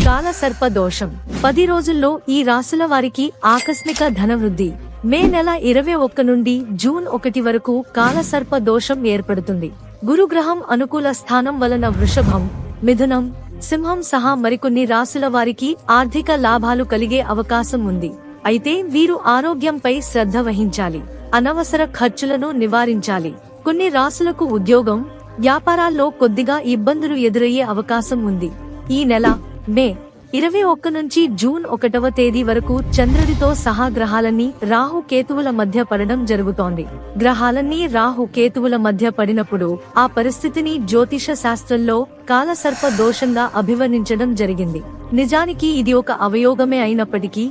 కాలసర్ప దోషం 10 రోజుల్లో ఈ రాశుల వారికి ఆకస్మిక ధనవృద్ధి. మే నెల 21 నుండి జూన్ 1 వరకు కాలసర్ప దోషం ఏర్పడుతుంది. గురుగ్రహం అనుకూల స్థానం వలన వృషభం, మిథునం, సింహం సహా మరికొన్ని రాశుల వారికి ఆర్థిక లాభాలు కలిగే అవకాశం ఉంది. అయితే వీరు ఆరోగ్యంపై శ్రద్ధ వహించాలి. అనవసర ఖర్చులను నివారించాలి. కొన్ని రాశులకు ఉద్యోగం, వ్యాపారాల్లో కొద్దిగా ఇబ్బందులు ఎదురయ్యే అవకాశం ఉంది. ఈ నెల మే 21 నుంచి జూన్ 1వ తేదీ వరకు చంద్రుడితో సహా గ్రహాలన్నీ రాహు కేతువుల మధ్య పడడం జరుగుతోంది. గ్రహాలన్నీ రాహు కేతువుల మధ్య పడినప్పుడు ఆ పరిస్థితిని జ్యోతిష శాస్త్రంలో కాలసర్ప దోషంగా అభివర్ణించడం జరిగింది. నిజానికి ఇది ఒక అవయోగమే అయినప్పటికీ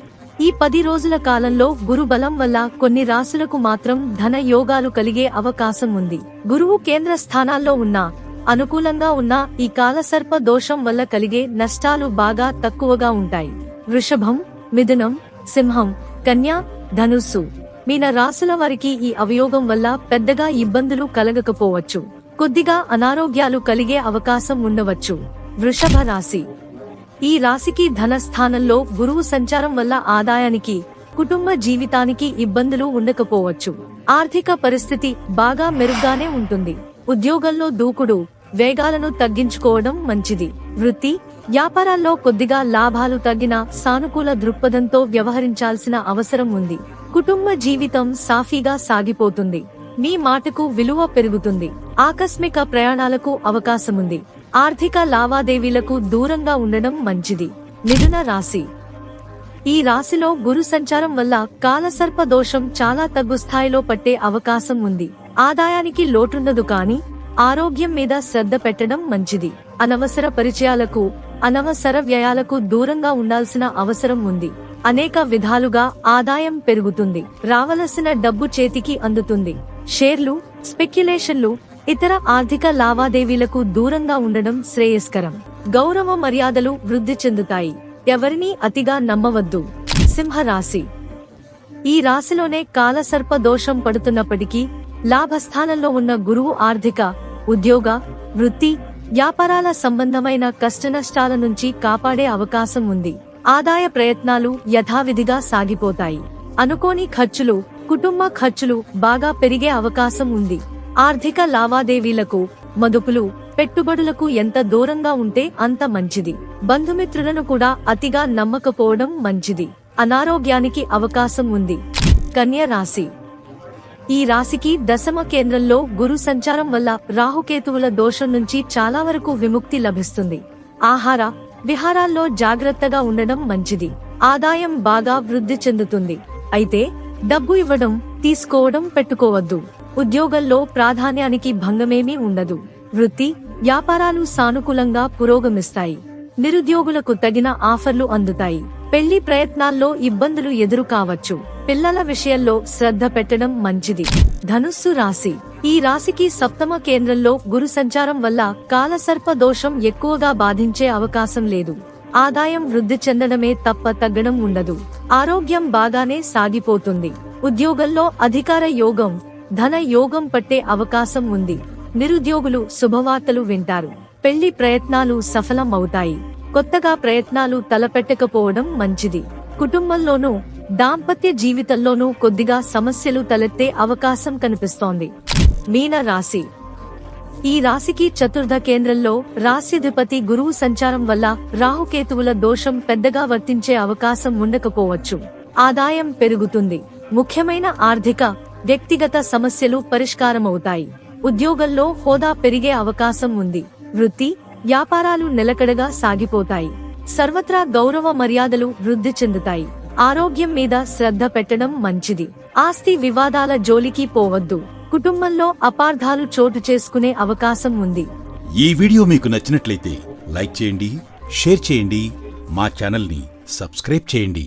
ఈ 10 రోజుల కాలంలో గురు బలం వల్ల కొన్ని రాశులకు మాత్రం ధన యోగాలు కలిగే అవకాశం ఉంది. గురువు కేంద్ర స్థానాల్లో ఉన్నా అనుకూలంగా ఉన్న ఈ కాలసర్ప దోషం వల్ల కలిగే నష్టాలు బాగా తక్కువగా ఉంటాయి. వృషభం, మిథునం, సింహం, కన్యా, ధనుస్సు, మీన రాశుల వారికి ఈ అవయోగం వల్ల పెద్దగా ఇబ్బందులు కలగకపోవచ్చు. కొద్దిగా అనారోగ్యాలు కలిగే అవకాశం ఉండవచ్చు. వృషభ రాశి. ఈ రాశికి ధన స్థానంలో గురువు సంచారం వల్ల ఆదాయానికి, కుటుంబ జీవితానికి ఇబ్బందులు ఉండకపోవచ్చు. ఆర్థిక పరిస్థితి బాగా మెరుగ్గానే ఉంటుంది. ఉద్యోగంలో దూకుడు, వేగాలను తగ్గించుకోవడం మంచిది. వృత్తి, వ్యాపారాల్లో కొద్దిగా లాభాలు తగ్గిన సానుకూల దృక్పథంతో వ్యవహరించాల్సిన అవసరం ఉంది. కుటుంబ జీవితం సాఫీగా సాగిపోతుంది. మీ మాటకు విలువ పెరుగుతుంది. ఆకస్మిక ప్రయాణాలకు అవకాశముంది. ఆర్థిక లావాదేవీలకు దూరంగా ఉండడం మంచిది. మిథున రాశి. ఈ రాశిలో గురు సంచారం వల్ల కాలసర్ప దోషం చాలా తగ్గు స్థాయిలో పట్టే అవకాశం ఉంది. ఆదాయానికి లోటుండదు కానీ ఆరోగ్యం మీద శ్రద్ధ పెట్టడం మంచిది. అనవసర పరిచయాలకు, అనవసర వ్యయాలకు దూరంగా ఉండాల్సిన అవసరం ఉంది. అనేక విధాలుగా ఆదాయం పెరుగుతుంది. రావలసిన డబ్బు చేతికి అందుతుంది. షేర్లు, స్పెక్యులేషన్లు, ఇతర ఆర్థిక లావాదేవీలకు దూరంగా ఉండడం శ్రేయస్కరం. గౌరవ మర్యాదలు వృద్ధి చెందుతాయి. ఎవరినీ అతిగా నమ్మవద్దు. సింహరాశి. ఈ రాశిలోనే కాలసర్ప దోషం పడుతున్నప్పటికీ లాభస్థానంలో ఉన్న గురువు ఆర్థిక, ఉద్యోగ, వృత్తి, వ్యాపారాల సంబంధమైన కష్టనష్టాల నుంచి కాపాడే అవకాశం ఉంది. ఆదాయ ప్రయత్నాలు యథావిధిగా సాగిపోతాయి. అనుకోని ఖర్చులు, కుటుంబ ఖర్చులు బాగా పెరిగే అవకాశం ఉంది. ఆర్థిక లావాదేవీలకు, మదుపులు, పెట్టుబడులకు ఎంత దూరంగా ఉంటే అంత మంచిది. బంధుమిత్రులను కూడా అతిగా నమ్మకపోవడం మంచిది. అనారోగ్యానికి అవకాశం ఉంది. కన్య రాశి. ఈ రాశికి దశమ కేంద్రంలో గురు సంచారం వల్ల రాహుకేతువుల దోషం నుంచి చాలా వరకు విముక్తి లభిస్తుంది. ఆహార, విహారాల్లో జాగ్రత్తగా ఉండడం మంచిది. ఆదాయం బాగా వృద్ధి చెందుతుంది. అయితే డబ్బు ఇవ్వడం, తీసుకోవడం పెట్టుకోవద్దు. ఉద్యోగంలో ప్రాధాన్యానికి భంగమేమీ ఉండదు. వృత్తి, వ్యాపారాలు సానుకూలంగా పురోగమిస్తాయి. నిరుద్యోగులకు తగిన ఆఫర్లు అందుతాయి. పెళ్లి ప్రయత్నాల్లో ఇబ్బందులు ఎదురు కావచ్చు. పిల్లల విషయంలో శ్రద్ధ పెట్టడం మంచిది. ధనుస్సు రాశి. ఈ రాశికి సప్తమ కేంద్రంలో గురు సంచారం వల్ల కాలసర్ప దోషం ఎక్కువగా బాధించే అవకాశం లేదు. ఆదాయం వృద్ధి చెందడమే తప్ప తగ్గడం ఉండదు. ఆరోగ్యం బాగానే సాగిపోతుంది. ఉద్యోగంలో అధికార యోగం, ధన యోగం పట్టే అవకాశం ఉంది. నిరుద్యోగులు శుభవార్తలు వింటారు. పెళ్లి ప్రయత్నాలు సఫలం అవుతాయి. కొత్తగా ప్రయత్నాలు తలపెట్టకపోవడం మంచిది. కుటుంబంలోనూ, దాంపత్య జీవితంలోనూ కొద్దిగా సమస్యలు తలెత్తే అవకాశం కనిపిస్తోంది. మీన రాశి. ఈ రాశికి చతుర్థ కేంద్రంలో రాశ్యాధిపతి గురువు సంచారం వల్ల రాహుకేతువుల దోషం పెద్దగా వర్తించే అవకాశం ఉండకపోవచ్చు. ఆదాయం పెరుగుతుంది. ముఖ్యమైన ఆర్థిక, వ్యక్తిగత సమస్యలు పరిష్కారమవుతాయి. ఉద్యోగంలో హోదా పెరిగే అవకాశం ఉంది. వృత్తి, వ్యాపారాలు నిలకడగా సాగిపోతాయి. సర్వత్రా గౌరవ మర్యాదలు వృద్ధి చెందుతాయి. ఆరోగ్యం మీద శ్రద్ధ పెట్టడం మంచిది. ఆస్తి వివాదాల జోలికి పోవద్దు. కుటుంబంలో అపార్థాలు చోటు చేసుకునే అవకాశం ఉంది. ఈ వీడియో మీకు నచ్చినట్లయితే లైక్ చేయండి, షేర్ చేయండి, మా ఛానల్ని సబ్స్క్రైబ్ చేయండి.